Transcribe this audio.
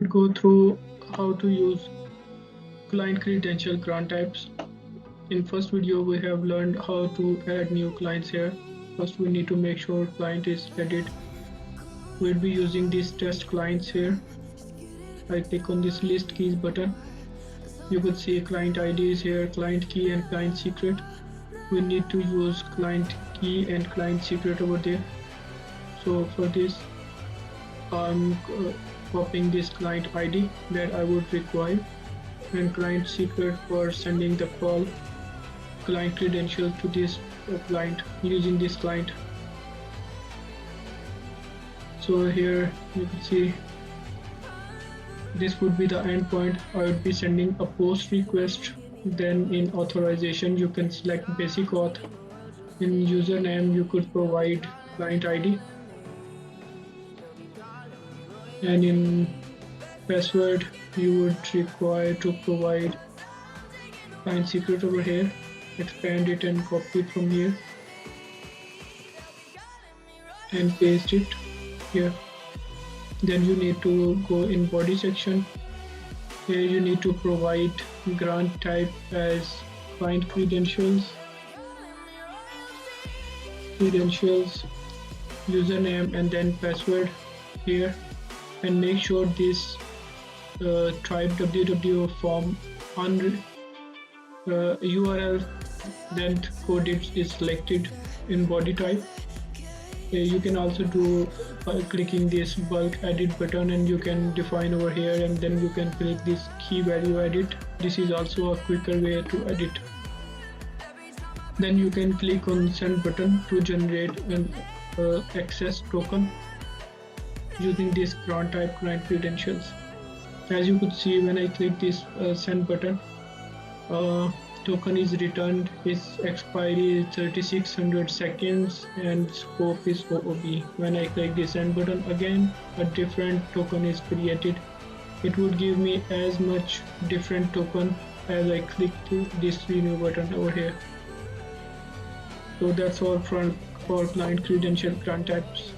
go through how to use client credential grant types. In first video, we have learned how to add new clients here. First, we need to make sure client is added. We'll be using these test clients here. I click on this list keys button. You could see client ID is here, client key and client secret. We need to use client key and client secret over there. So for this, I'm copying this client ID that I would require and client secret for sending the call, client credential to this client using this client. So here you can see this would be the endpoint. I would be sending a post request. Then in authorization you can select basic auth. In username you could provide client ID, and in password you would require to provide client secret over here. Expand it and copy it from here and paste it here. Then you need to go in body section. Here you need to provide grant type as client credentials, username and then password here, and make sure this type www form URL length coded is selected in body type. You can also do by clicking this bulk edit button, and you can define over here, and then you can click this key value edit. This is also a quicker way to edit. Then you can click on send button to generate an access token using this grant type client credentials. As you could see, when I click this send button, token is returned. Its expiry is 3600 seconds and scope is OOB. When I click the send button again, a different token is created. It would give me as much different token as I click to this renew button over here. So that's all for client credential grant types.